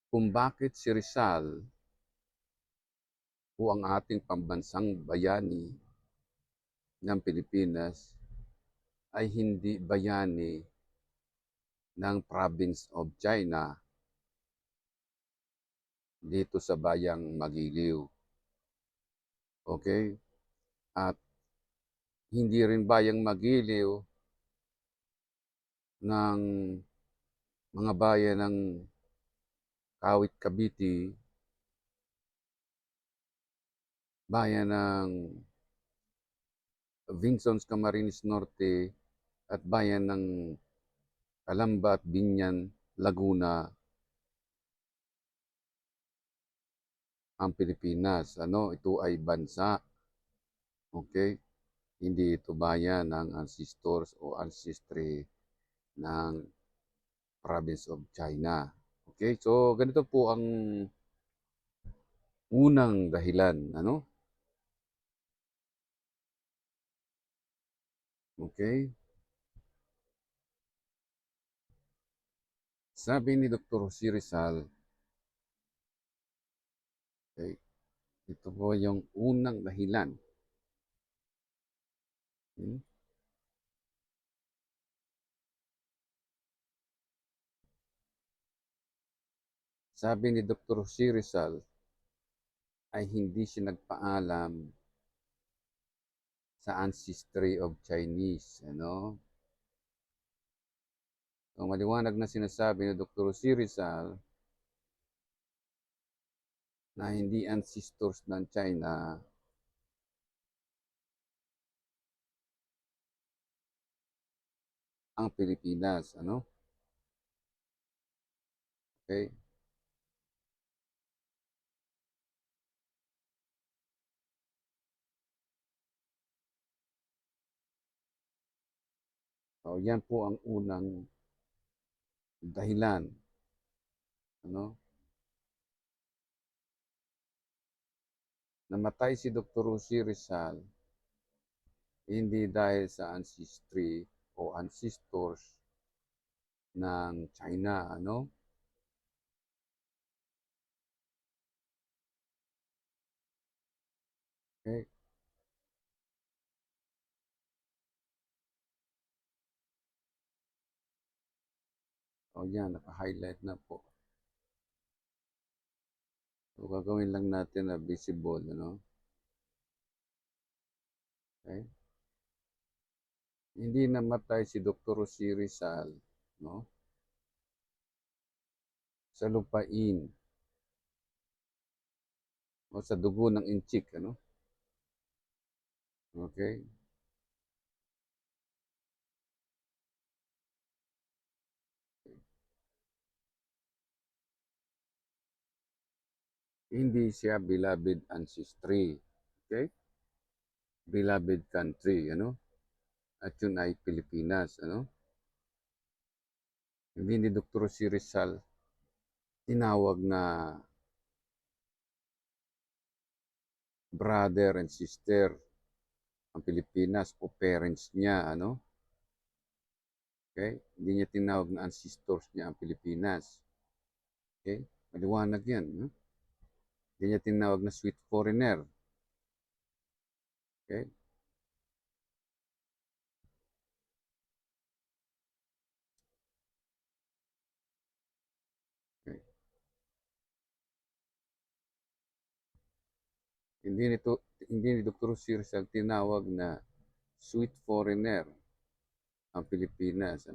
kung bakit si Rizal o ang ating pambansang bayani ng Pilipinas ay hindi bayani ng Province of China dito sa bayang Magiliw. Okay? At hindi rin bayang Magiliw ng mga bayan ng Kawit Cavite, bayan ng Vincent Camarines Norte at bayan ng Calamba at Binyan, Laguna ang Pilipinas. Ito ay bansa. Okay? Hindi ito bayan ng ancestors o ancestry ng province of China. Okay? So, ganito po ang unang dahilan. Okay? Sabi ni Dr. Jose Rizal, okay, ito po yung unang dahilan. Hmm? Sabi ni Dr. Jose Rizal ay hindi siya nagpaalam sa ancestry of Chinese. So, maliwanag na sinasabi ni Dr. Jose Rizal na hindi ancestors ng China ang Pilipinas. Okay? So, yan po ang unang dahilan. Ano? Namatay si Dr. Jose Rizal hindi dahil sa ancestry o ancestors ng China. Okay? O yan, naka-highlight na po. So, gagawin lang natin na visible. Okay? Hindi namatay si Dr. Jose Rizal, no? Sa lupain o sa dugo ng inchik. Okay? Hindi siya beloved ancestry. Okay? Beloved country. At yun ay Pilipinas. Hindi ni Dr. Si Rizal tinawag na brother and sister ang Pilipinas o parents niya. Okay? Hindi niya tinawag na ancestors niya ang Pilipinas. Okay? Maliwanag yan. Hindi niya tinawag na sweet foreigner. Okay? Okay. Hindi ni Dr. Sirsal tinawag na sweet foreigner ang Pilipinas.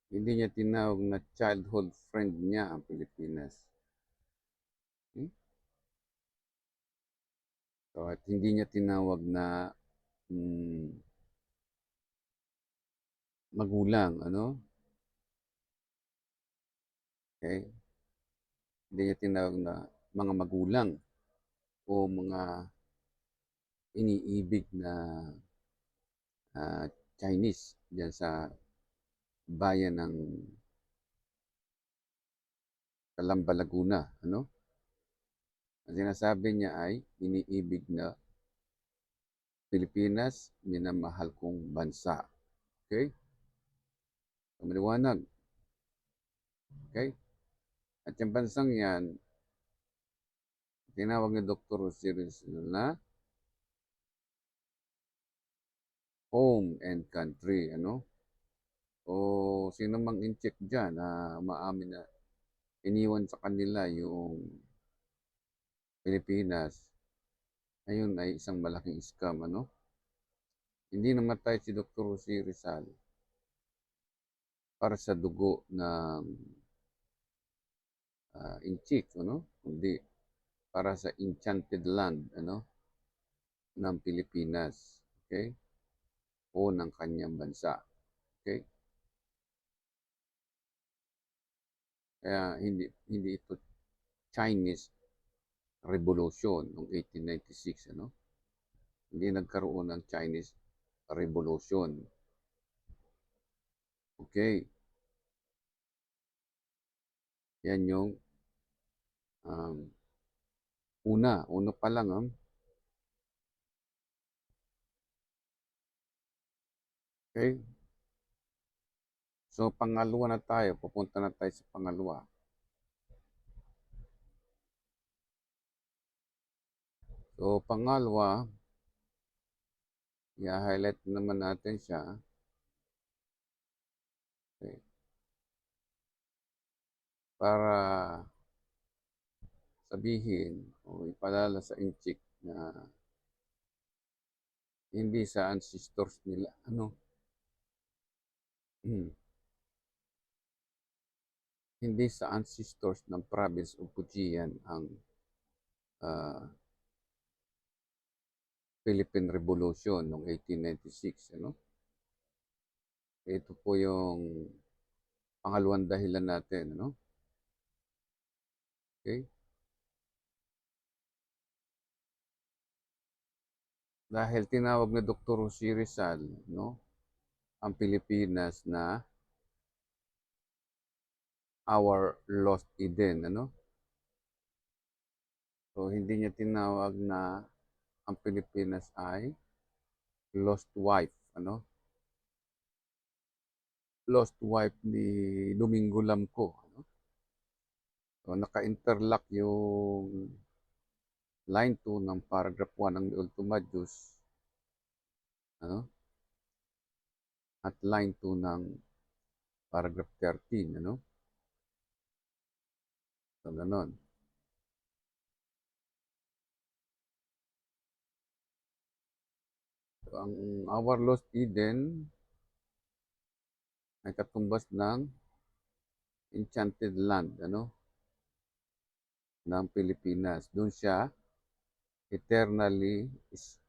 Hindi niya tinawag na childhood friend niya ang Pilipinas. Hmm? So, at hindi niya tinawag na mm, magulang. Okay? Hindi niya tinawag na mga magulang o mga iniibig na Chinese diyan sa bayan ng Calamba, Laguna. Ang sinasabi niya ay iniibig na Pilipinas, minamahal kong bansa. Okay? So, maliwanag. Okay? At yung bansang yan, tinawag ni Dr. Jose Rizal na home and country, ano? O sino mang in-check dyan na maamin na iniwan sa kanila yung Pilipinas, ayun ay isang malaking scam, ano? Hindi namatay si Dr. Jose Rizal para sa dugo ng in-check, ano? Kundi para sa enchanted land, ano? Ng Pilipinas, okay? O ng kanyang bansa, okay? Kaya hindi ito Chinese Revolution noong 1896, ano? Hindi nagkaroon ng Chinese Revolution. Okay, yan yung um, una pa lang. Okay, so pangalawa na tayo, pupunta na tayo sa pangalawa. So pangalawa, i-highlight naman natin siya. Okay, para sabihin o ipalala sa inchik na hindi sa ancestors nila, ano, hindi sa ancestors ng province of Fujian ang uh, Philippine Revolution noong 1896, ano? Ito po yung pangalawang dahilan natin, ano? Okay? Dahil tinawag ni Dr. Jose Rizal, no, ang Pilipinas na our lost Eden, ano? So hindi niya tinawag na ang Pilipinas ay lost wife, ano? Lost wife ni Domingo Lamco, ano? So naka-interlock yung line 2 ng paragraph 1 ng Ultima Jus, ano? At line 2 ng paragraph 13, ano? So ganon. So, ang our lost Eden ay katumbas ng enchanted land, ano, ng Pilipinas. Doon siya eternally is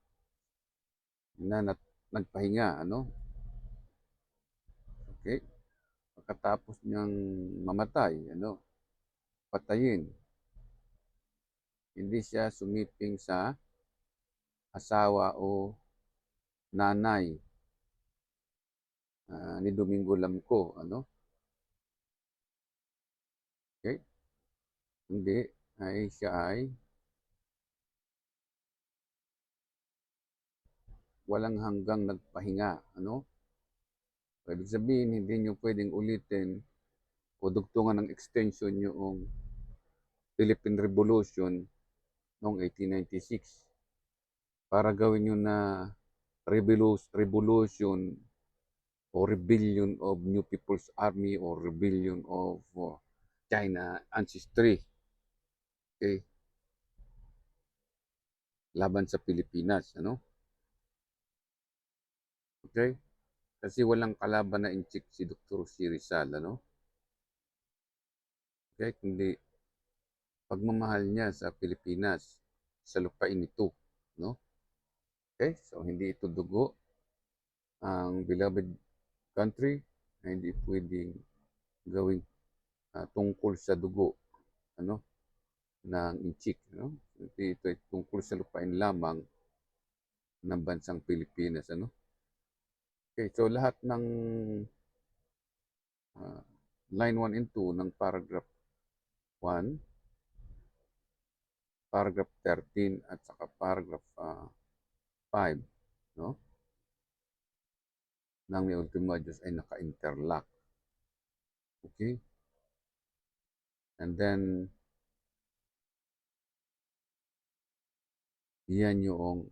nagpahinga, ano? Okay? Pagkatapos niyang mamatay, ano, patayin, hindi siya sumiping sa asawa o nanay ni Domingo Lamco, ano? Okay? Hindi, ay siya ay walang hanggang nagpahinga, ano? Ibig sabihin, hindi niyo pwedeng ulitin o dugtungan ng extension yung Philippine Revolution noong 1896 para gawin nyo na revolution o rebellion of New People's Army or rebellion of China ancestry. Okay? Laban sa Pilipinas, ano? Okay? Kasi walang kalaban na inchik si Dr. Si Rizal, ano? Okay? Kundi pagmamahal niya sa Pilipinas, sa lupain ito, no? Okay? So hindi ito dugo ang beloved country na hindi pwedeng gawing tungkol sa dugo, ano, ng inchik, no? Ito ay tungkol sa lupain lamang ng bansang Pilipinas, ano? Okay, so lahat ng uh, line 1 and 2 ng paragraph 1, paragraph 13 at saka paragraph 5, no? Ng may ultima Diyos ay naka-interlock. Okay? And then, yan yung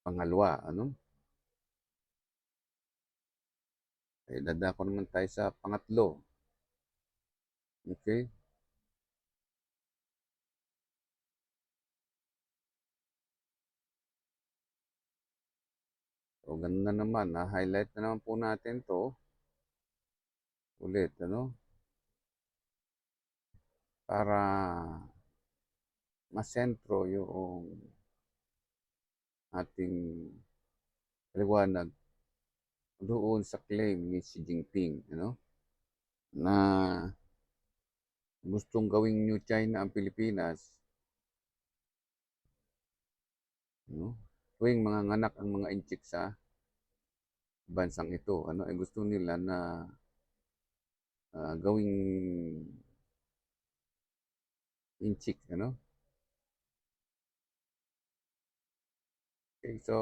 pangalawa, ano? Eh, dadako naman tayo sa pangatlo. Okay? So, ganun na naman. Highlight na naman po natin to ulit, ano? Para masentro yung ating liwanag doon sa claim ni Xi Jinping, ano? Na gustong gawing New China ang Pilipinas, no? Tuwing mga nganak ang mga inchik sa bansang ito, ano? Ay gusto nila na gawing inchik, ano? Okay, so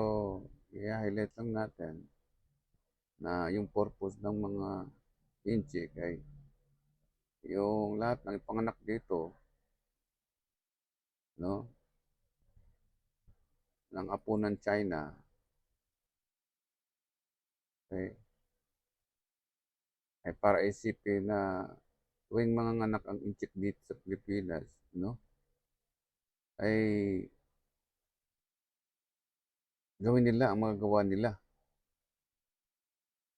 i-highlight lang natin na yung purpose ng mga inchik ay yung lahat ng ipanganak dito, no? Ng apo ng China, okay, ay para isipin na tuwing mga nganak ang inchik dito sa Pilipinas, no? Ay gawin nila ang mga gawa nila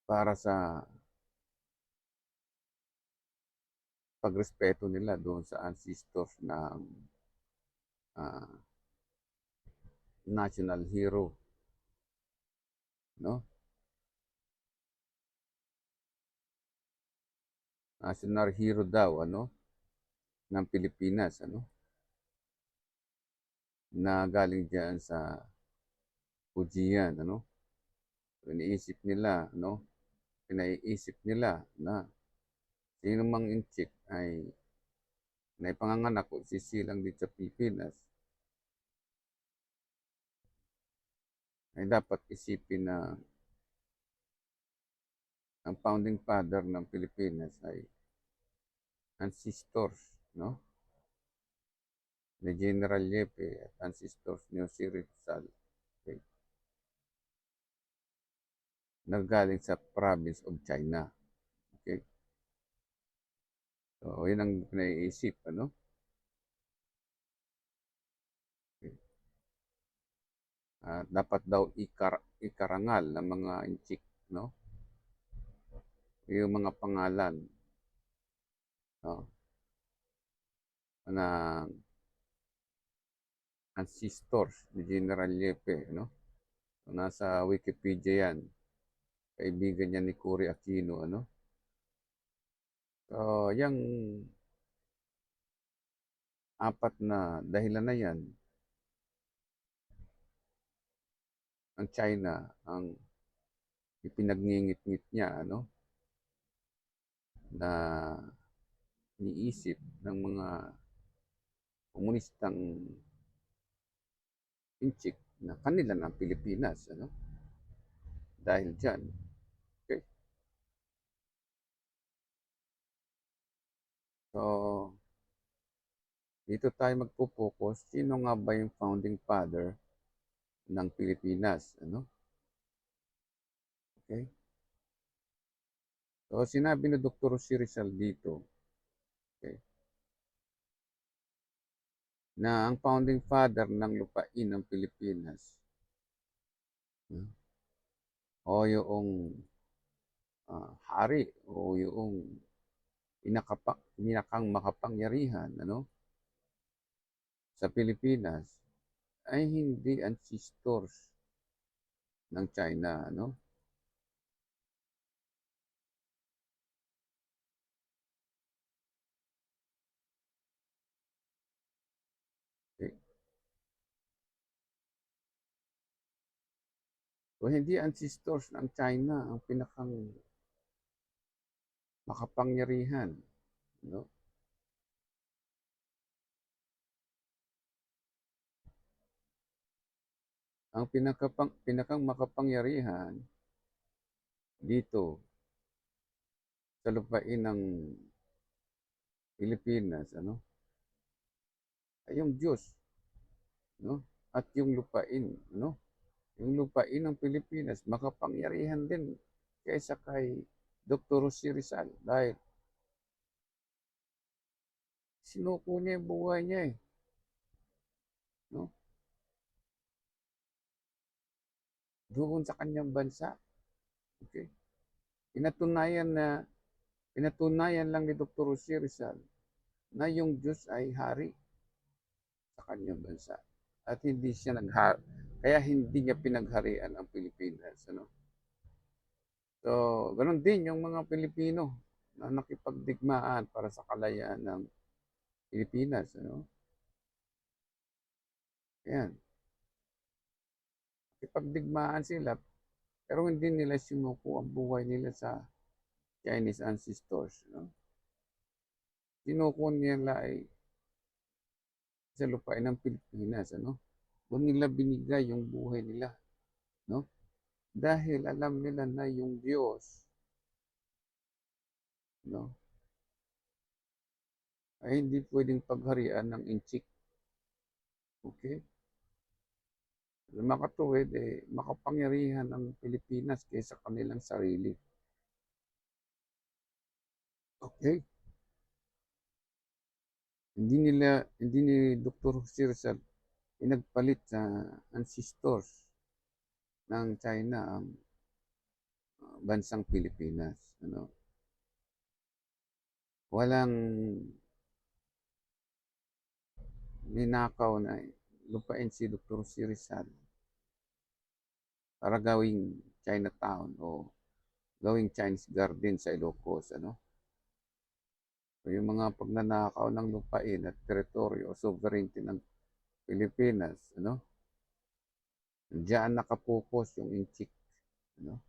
para sa pagrespeto nila doon sa ancestors ng ah, national hero, no? National hero daw, ano, ng Pilipinas, ano, na galing diyan sa Fujian, ano. Iniisip nila, ano, pinaiisip nila na sino mang inchik ay naipanganganak o sisilang dito sa Pilipinas ay dapat isipin na ang founding father ng Pilipinas ay ancestors, no? Ni General Yepe at ancestors ni Jose Rizal, okay, nagaling sa province of China. Okay? So, yun ang naiisip, ano? Okay. Dapat daw ikarangal ng mga inchik, no? Yung mga pangalan, no? Na ancestors ni General Yepe, no? So, nasa Wikipedia yan. Kaibigan niya ni Cory Aquino, ano? So, yung apat na dahilan na yan, ang China, ang ipinagningit-ngit niya, ano? Na iniisip ng mga komunistang inchik na kanila ng Pilipinas, ano? Dahil dyan. Okay? So, dito tayo magpo-focus. Sino nga ba yung founding father ng Pilipinas, ano? Okay? So, sinabi ni Dr. Si Rizal dito, okay, na ang founding father ng lupain ng Pilipinas, no? O yung hari o yung pinakang makapangyarihan, ano, sa Pilipinas ay hindi ancestors ng China, ano? Okay. So, hindi ancestors ng China ang pinakang makapangyarihan, no? Ang pinakang makapangyarihan dito sa lupain ng Pilipinas, ay yung Diyos, no? At yung lupain, no? Yung lupain ng Pilipinas, makapangyarihan din kaysa kay Dr. Jose Rizal dahil sinuko niya yung buhay niya eh, no? Doon sa kanyang bansa. Okay? Pinatunayan na pinatunayan lang ni Dr. Jose Rizal na yung Diyos ay hari sa kanyang bansa. At hindi siya kaya hindi niya pinagharian ang Pilipinas, ano? So, ganun din yung mga Pilipino na nakipagdigmaan para sa kalayaan ng Pilipinas, ano? Yan. Nakipagdigmaan sila, pero hindi nila sinuko ang buhay nila sa Chinese ancestors, no? Sinuko nila ay sa lupain ng Pilipinas, ano? Doon nila binigay yung buhay nila, no? Dahil alam nila na yung Diyos, no, ay hindi pwedeng pagharian ng inchik. Okay? Makatuwid, makapangyarihan ang Pilipinas kaysa kanilang sarili. Okay? Hindi ni Dr. Jose Rizal pinagpalit sa ancestors ng China ang bansang Pilipinas. Ano? Walang ninakaw na lupain si Dr. Jose Rizal para gawing Chinatown o gawing Chinese Garden sa Ilocos. Ano? So, yung mga pagnanakaw ng lupain at teritoryo o sovereignty ng Pilipinas, diyan nakapokus yung inchik. Ano?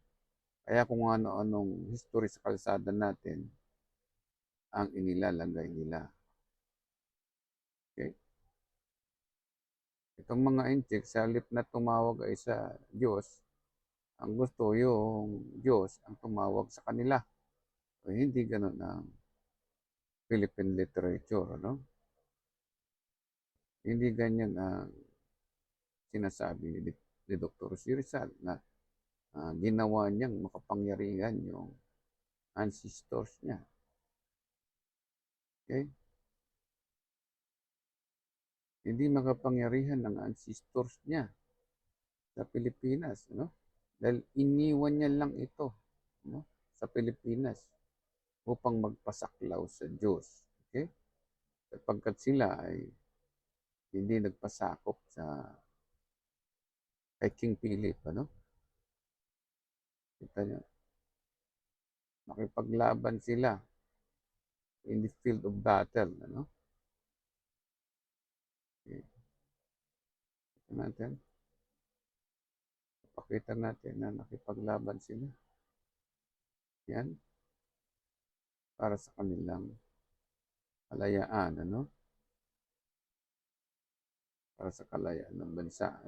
Kaya kung ano-anong history sa kalsada natin, ang inilalagay nila. Okay? Itong mga inchik, sa halip na tumawag ay sa Diyos, ang gusto yung Diyos ang tumawag sa kanila. So, hindi ganun ang Philippine literature, ano? Hindi ganyan ang sinasabi ni Dr. Si Rizal na ginawa niyang makapangyarihan yung ancestors niya. Okay? Hindi makapangyarihan ng ancestors niya sa Pilipinas, Dahil iniwan niya lang ito, sa Pilipinas upang magpasaklaw sa Diyos. Okay? Sapagkat sila ay hindi nagpasakop sa kay King Philip, Kita niyo, makipaglaban sila in the field of battle, Okay. Ito natin. Pakita natin na nakipaglaban sila. Yan. Para sa kanilang kalayaan, Para sa kalayaan ng bansa,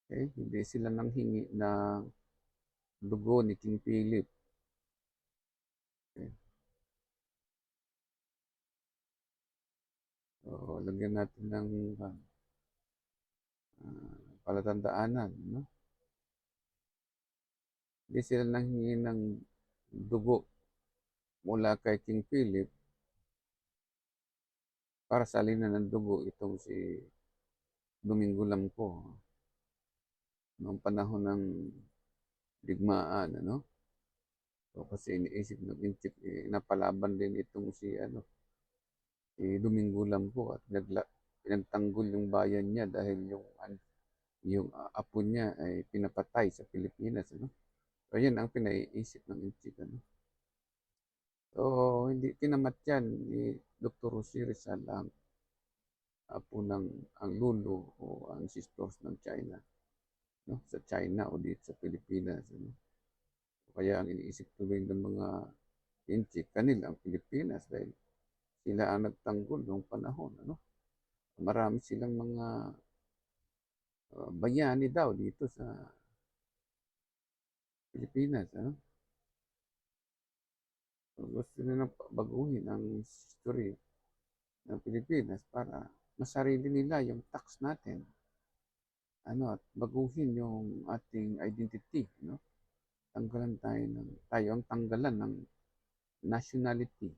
Okay? Hindi sila nanghingi ng dugo ni King Philip. Okay? So, lagyan natin ng palatandaanan, Hindi sila nanghingi ng dugo mula kay King Philip para salinan ng dugo itong si Domingo Lamco noong panahon ng digmaan, So, kasi iniisip ng Inchik, napalaban din itong si Domingo Lamco at pinagtanggol yung bayan niya dahil yung apo niya ay pinapatay sa Pilipinas, So, yan ang pinaiisip ng Inchik, So, hindi tinamatyan ni Dr. Jose Rizal ang apo ang lulo o ancestors ng China, sa China o dito sa Pilipinas, Kaya ang iniisip tuloy ng mga Inchik, kanila ang Pilipinas dahil sila ang nagtanggol noong panahon, Marami silang mga bayani daw dito sa Pilipinas, gusto nilang baguhin ang history ng Pilipinas para masarili nila yung tax natin. At baguhin yung ating identity, no? Tayo ang tanggalan ng nationality.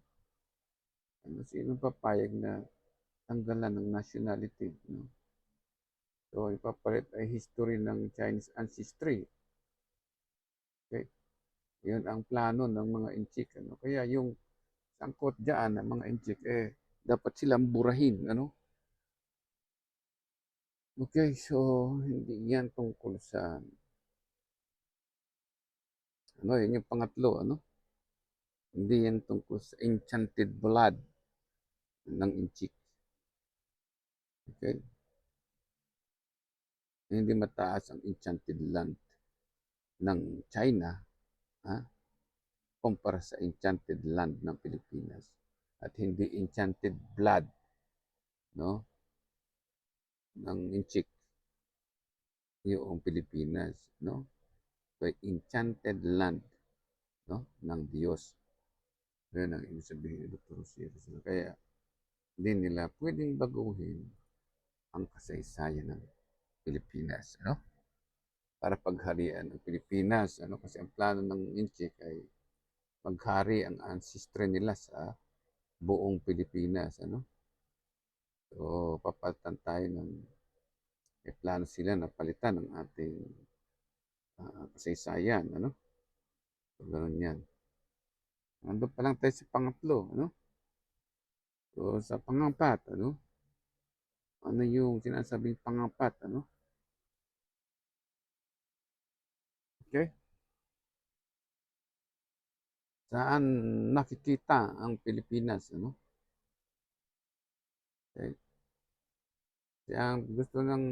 Sino papayag na tanggalan ng nationality, no? So, ipapalit ay history ng Chinese ancestry. Okay? Yun ang plano ng mga Inchik, ano? Kaya yung sangkot diyan ng mga Inchik, dapat silang burahin, ano? Okay, so hindi yan tungkol sa yun yung pangatlo, ano? Hindi yan tungkol sa enchanted blood ng Inchik. Okay? Hindi mataas ang enchanted land ng China, ha? Kumpara sa enchanted land ng Pilipinas. At hindi enchanted blood, no? Ng Inchik, yung Pilipinas, no? So, enchanted land, no? Ng Diyos. Yan ang ibig sabihin ni Dr. Osiris. Kaya, hindi nila pwedeng baguhin ang kasaysayan ng Pilipinas, no? Para pagharian ng Pilipinas, ano? Kasi ang plano ng Inchik ay maghari ang ancestry nila sa buong Pilipinas, ano? So, papalitan tayo ng plano sila na palitan ng ating kasaysayan, ano? So, ganun yan. Nandun pa lang tayo sa pangatlo, ano? So, sa pangapat, ano? Ano yung sinasabing pangapat, ano? Okay? Saan nakikita ang Pilipinas, ano? Okay? Kaya ang gusto ng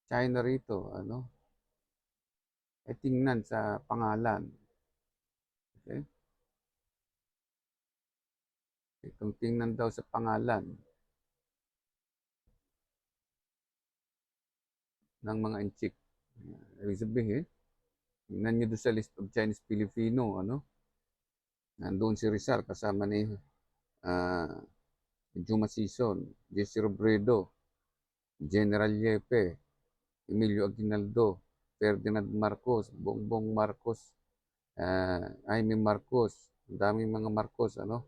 China rito, ano? Ay tingnan sa pangalan. Okay? Kung tingnan daw sa pangalan ng mga Inchik, ibig sabihin, tingnan nyo doon sa list of Chinese Filipino, ano? Nandoon si Rizal kasama ni Juma Sison, Jesse Robredo, General Yepe, Emilio Aguinaldo, Ferdinand Marcos, Bongbong Marcos, Jaime Marcos, ang daming mga Marcos, ano?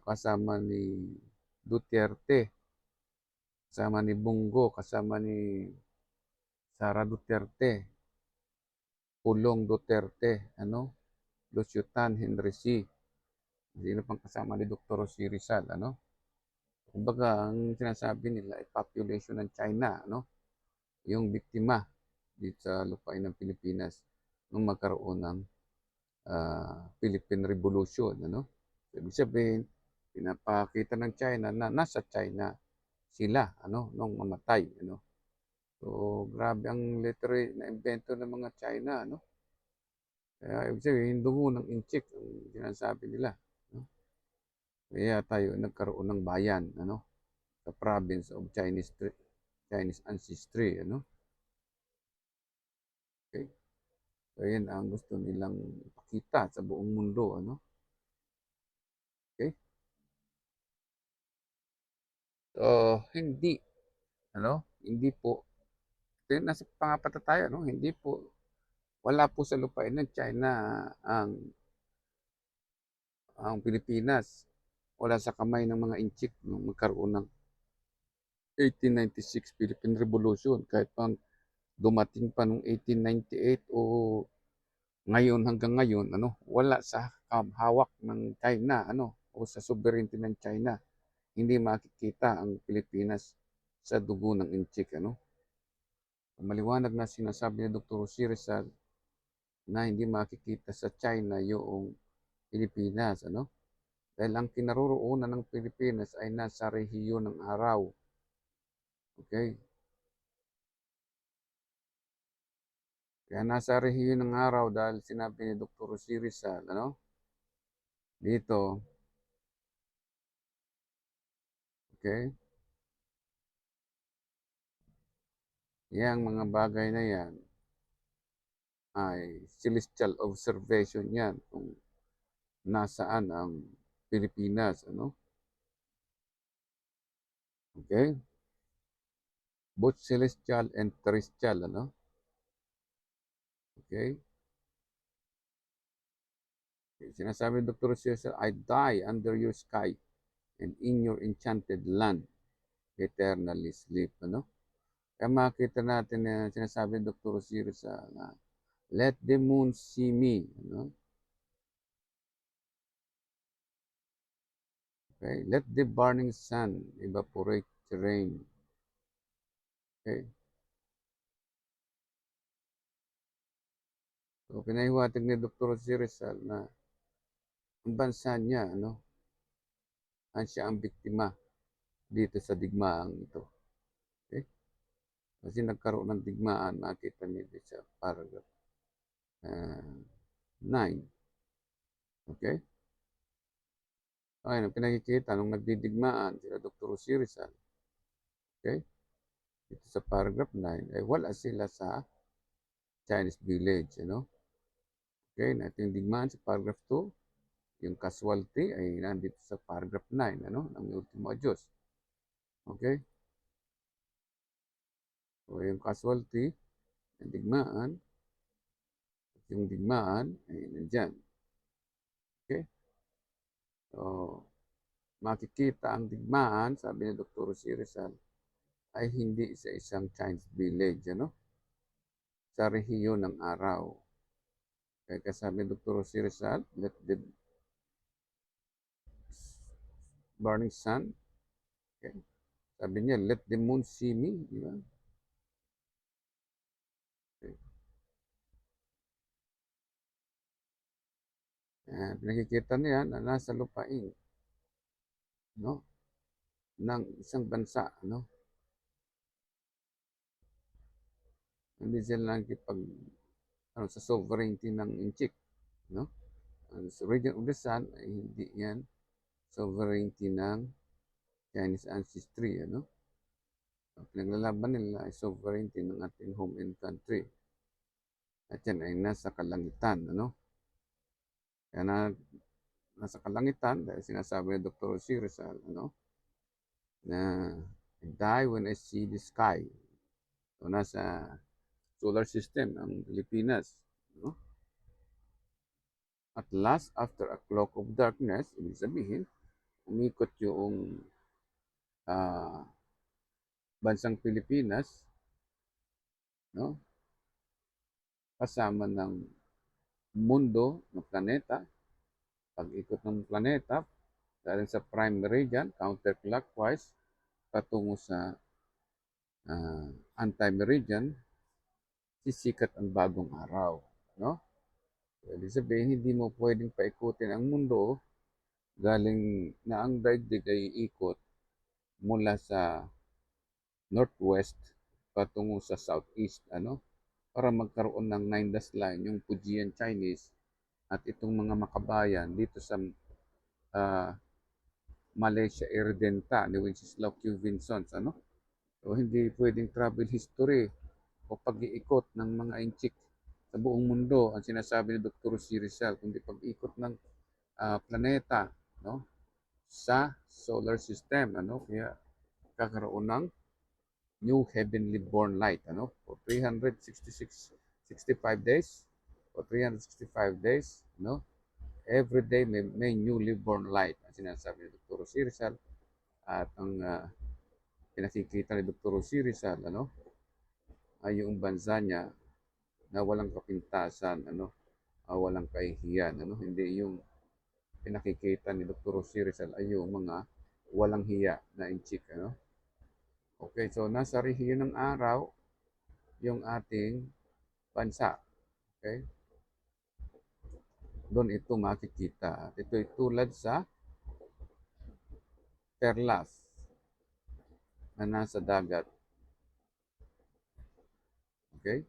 Kasama ni Duterte, kasama ni Bongo, kasama ni Sara Duterte, Pulong Duterte, ano? Lucio Tan, Henry C. Sino pang kasama ni Dr. Rosy Rizal, ano? Kumbaga, ang sinasabi nila ay population ng China, ano? Yung biktima dito sa lupain ng Pilipinas nung magkaroon ng Philippine Revolution, ano? Ibig sabihin, pinapakita ng China na nasa China sila, ano, nung mamatay, ano? So, grabe ang literary na invento ng mga China, ano? Kaya ibig sabihin, yung dugo ng Inchik ang sinasabi nila, no? Kaya tayo nagkaroon ng bayan, ano? Sa province of Chinese ancestry, ano? Okay? So, yun ang gusto nilang ipakita sa buong mundo, ano? Okay? So, hindi, hindi po, nasa pangapat na tayo, no? Hindi po, wala po sa lupain ng China ang Pilipinas. Wala sa kamay ng mga Inchik nung magkaroon ng 1896 Philippine Revolution. Kahit pang dumating pa nung 1898 o ngayon hanggang ngayon, wala sa hawak ng China, o sa sovereignty ng China. Hindi makikita ang Pilipinas sa dugo ng Inchik, Maliwanag na sinasabi ni Dr. Rosy Rizal na hindi makikita sa China yung Pilipinas, Dahil ang kinaroroonan ng Pilipinas ay nasa rehiyon ng araw. Okay? Kaya nasa rehiyon ng araw dahil sinabi ni Dr. Rosy Rizal, dito, okay? Yang mga bagay na yan ay celestial observation yan kung nasaan ang Pilipinas, ano? Okay? Both celestial and terrestrial, ano? Okay? Sinasabi ni Dr. Cesar, I die under your sky and in your enchanted land, eternally sleep, ano? Kaya makita natin na sinasabi ni Dr. Cesar na, let the moon see me, ano? Okay? Let the burning sun evaporate the rain. Okay? So, pinahiwatig ni Dr. Rizal na ang bansa niya, ano, siya ang biktima dito sa digmaang ito. Okay? Kasi nagkaroon ng digmaan, makita niyo sa paragraph 9. Okay? Ayun, ang pinakikita nung nagdidigmaan sila Dr. Rizal. Okay? Dito sa paragraph 9, ay wala sila sa Chinese village, ano? Okay, natin digmaan sa paragraph 2. Yung casualty ay nandito sa paragraph 9, ano, ng Ultimo Diyos. Okay? So, yung casualty, yung digmaan ay nandyan. Okay? So, makikita ang digmaan, sabi ni Dr. Rosie Rizal, ay hindi sa isang Chinese village, ano? Sa rehiyon ng araw. Kaya sabi ni Dr. Rosie Rizal, let the burning sun, okay? Sabi niya, let the moon see me, di ba? Okay. Nakikita niya na nasa lupain, no? Ng isang bansa, no? Hindi sila nakikipag sa sovereignty ng Inchik, no? Ang region of the sun ay hindi yan sovereignty ng Chinese ancestry, ano? Ang pinaglalaban nila ay sovereignty ng ating home and country. At yan ay nasa kalangitan, ano? Kaya nasa kalangitan, dahil sinasabi ni Dr. C. Rizal, ano? Na I die when I see the sky. So, nasa solar system ang Pilipinas, no? At last, after a cloak of darkness, ibig sabihin, umikot yung bansang Pilipinas, no? Kasama ng mundo ng planeta, pag-ikot ng planeta, galing sa prime meridian, counterclockwise, patungo sa anti-meridian, sisikat ang bagong araw, no? Ibig sabihin, hindi mo pwedeng paikutin ang mundo galing na ang daigdig ay ikot mula sa northwest patungo sa southeast, ano? Para magkaroon ng 9 dash line, yung Fujian Chinese at itong mga makabayan dito sa Malaysia Iridenta ni Wenceslao Q. Vinsons, ano? So, hindi pwedeng travel history o pag-iikot ng mga inchik sa buong mundo ang sinasabi ni Dr. C. Rizal, kundi pag-ikot ng planeta, no? Sa solar system, ano? Kaya kakaroon ng new heavenly born light, ano? For 65 days, for 365 days, no? Every day may newly born light ang sinasabi ni Dr. C. Rizal. At ang pinakikita ni Dr. C. Rizal, ano, ay yung bansa niya na walang kapintasan, ano, walang kahihiyan, ano, hindi yung pinakikita ni Dr. C. Rizal ay yung mga walang hiya na inchik, ano. Okay, so nasa rehiyon ng araw yung ating bansa. Okay? Doon ito makikita. At ito ay tulad sa perlas na nasa dagat. Okay?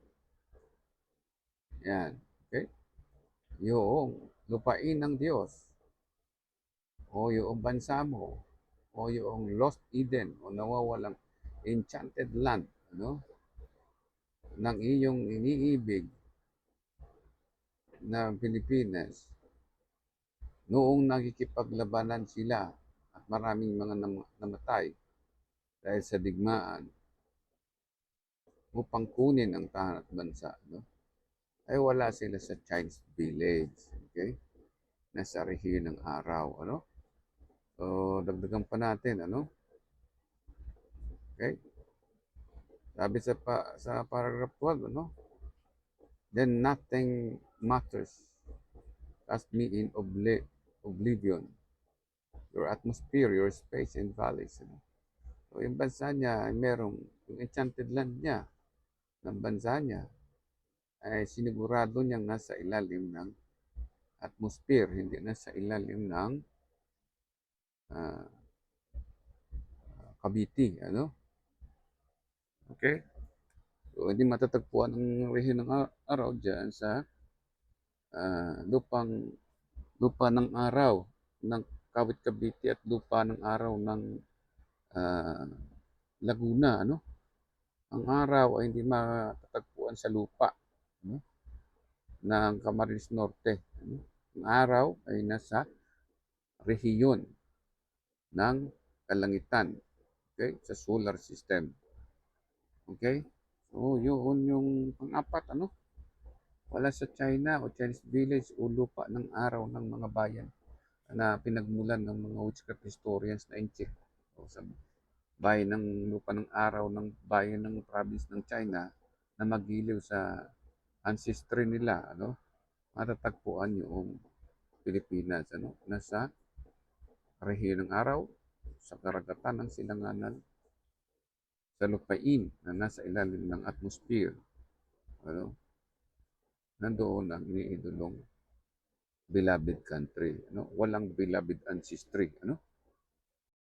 Yan. Okay? Yung lupain ng Diyos o yung bansa mo o yung Lost Eden o nawawalang enchanted land, ano, ng iyong iniibig na Pilipinas noong nakikipaglabanan sila at maraming mga namatay dahil sa digmaan upang kunin ang tahanan at bansa, no? Ay wala sila sa Chinese village, okay? Nasa rehiyon ng araw, ano? So, dagdagan pa natin, ano? Okay? Sabi sa paragraph 12, ano? Then nothing matters. Cast me in oblivion. Your atmosphere, your space and valleys. Ano? So, yung bansa niya ay merong, yung enchanted land niya, ng bansa niya, ay sinigurado niyang nasa ilalim ng atmosphere, hindi nasa ilalim ng uh, kabiti. Ano? Okay? So, hindi matatagpuan ang rehiyon ng araw dyan sa lupang lupa ng araw ng Kawit Cavite at lupa ng araw ng ah, Laguna, ano? Ang araw ay hindi matatagpuan sa lupa, ano? Ng Camarines Norte, ano? Ang araw ay nasa rehiyon ng kalangitan, okay? Sa solar system. Okay? So, yun yung pang-apat, ano? Wala sa China o Chinese village o lupa ng araw ng mga bayan na pinagmulan ng mga witchcraft historians na Inchik o sa bayan ng lupa ng araw ng bayan ng province ng China na magiliw sa ancestry nila, ano? Matatagpuan yung Pilipinas, ano? Nasa rehiyon ng araw, sa karagatan ng silanganan, sa lupain na nasa ilalim ng atmosphere, ano? Nandoon ang iniidolong beloved country, ano? Walang beloved ancestry, ano?